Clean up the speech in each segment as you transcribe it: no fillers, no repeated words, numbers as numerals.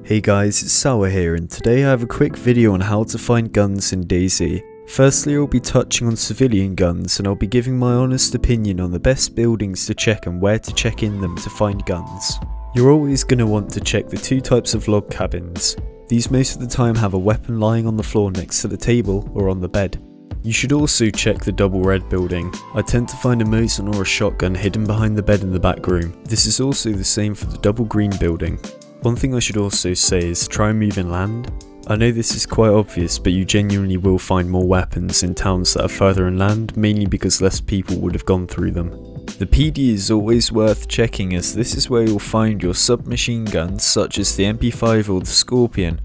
Hey guys, it's Sour here, and today I have a quick video on how to find guns in DayZ. Firstly, I'll be touching on civilian guns, and I'll be giving my honest opinion on the best buildings to check and where to check in them to find guns. You're always going to want to check the two types of log cabins. These most of the time have a weapon lying on the floor next to the table or on the bed. You should also check the double red building. I tend to find a Mosin or a shotgun hidden behind the bed in the back room. This is also the same for the double green building. One thing I should also say is try and move inland. I know this is quite obvious, but you genuinely will find more weapons in towns that are further inland, mainly because less people would have gone through them. The PD is always worth checking, as this is where you'll find your submachine guns such as the MP5 or the Scorpion.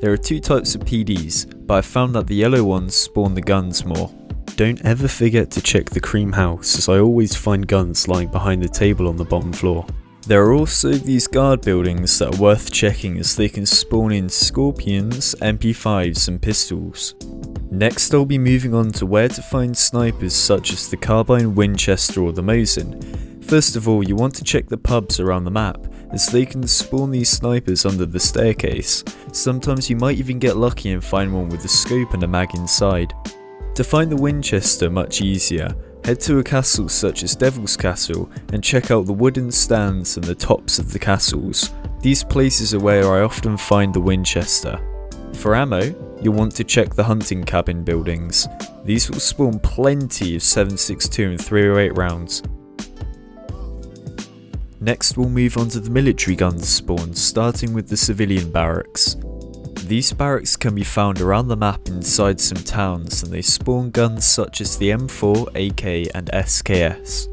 There are two types of PDs, but I've found that the yellow ones spawn the guns more. Don't ever forget to check the cream house, as I always find guns lying behind the table on the bottom floor. There are also these guard buildings that are worth checking, as they can spawn in Scorpions, MP5s and pistols. Next, I'll be moving on to where to find snipers such as the Carbine, Winchester or the Mosin. First of all, you want to check the pubs around the map, as they can spawn these snipers under the staircase. Sometimes you might even get lucky and find one with a scope and a mag inside. To find the Winchester much easier, head to a castle such as Devil's Castle and check out the wooden stands and the tops of the castles. These places are where I often find the Winchester. For ammo, you'll want to check the hunting cabin buildings. These will spawn plenty of 7.62 and 308 rounds. Next, we'll move on to the military guns spawn, starting with the civilian barracks. These barracks can be found around the map inside some towns, and they spawn guns such as the M4, AK and SKS.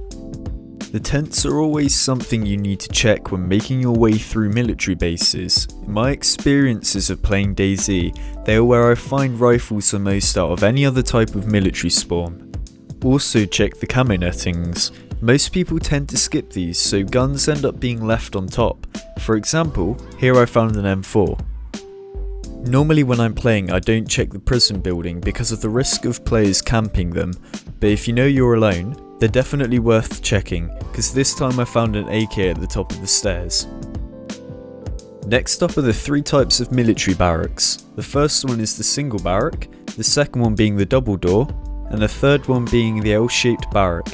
The tents are always something you need to check when making your way through military bases. In my experiences of playing DayZ, they are where I find rifles the most out of any other type of military spawn. Also check the camo nettings. Most people tend to skip these, so guns end up being left on top. For example, here I found an M4. Normally when I'm playing, I don't check the prison building because of the risk of players camping them, but if you know you're alone, they're definitely worth checking, because this time I found an AK at the top of the stairs. Next up are the three types of military barracks. The first one is the single barrack, the second one being the double door, and the third one being the L-shaped barrack.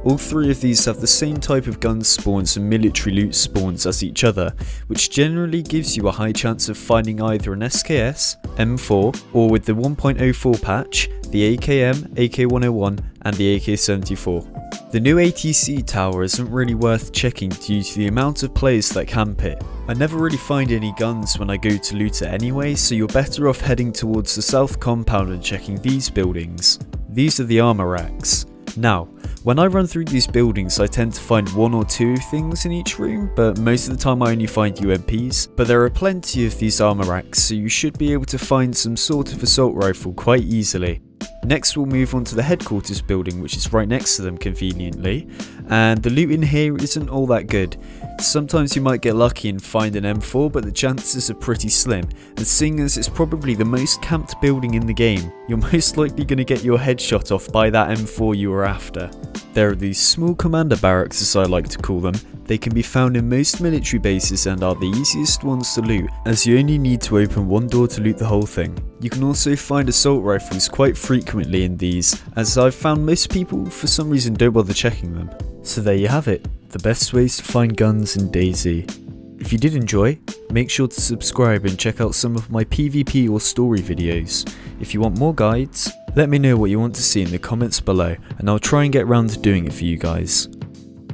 All three of these have the same type of gun spawns and military loot spawns as each other, which generally gives you a high chance of finding either an SKS, M4, or with the 1.04 patch, the AKM, AK101 and the AK74. The new ATC tower isn't really worth checking due to the amount of players that camp it. I never really find any guns when I go to loot it anyway, so you're better off heading towards the south compound and checking these buildings. These are the armor racks. Now, when I run through these buildings, I tend to find one or two things in each room, but most of the time I only find UMPs. But there are plenty of these armor racks, so you should be able to find some sort of assault rifle quite easily. Next, we'll move on to the headquarters building, which is right next to them conveniently, and the loot in here isn't all that good. Sometimes you might get lucky and find an M4, but the chances are pretty slim, and seeing as it's probably the most camped building in the game, you're most likely going to get your head shot off by that M4 you were after. There are these small commander barracks, as I like to call them. They can be found in most military bases and are the easiest ones to loot, as you only need to open one door to loot the whole thing. You can also find assault rifles quite frequently in these, as I've found most people for some reason don't bother checking them. So there you have it, the best ways to find guns in DayZ. If you did enjoy, make sure to subscribe and check out some of my PvP or story videos. If you want more guides, let me know what you want to see in the comments below, and I'll try and get round to doing it for you guys.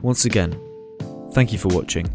Once again, thank you for watching.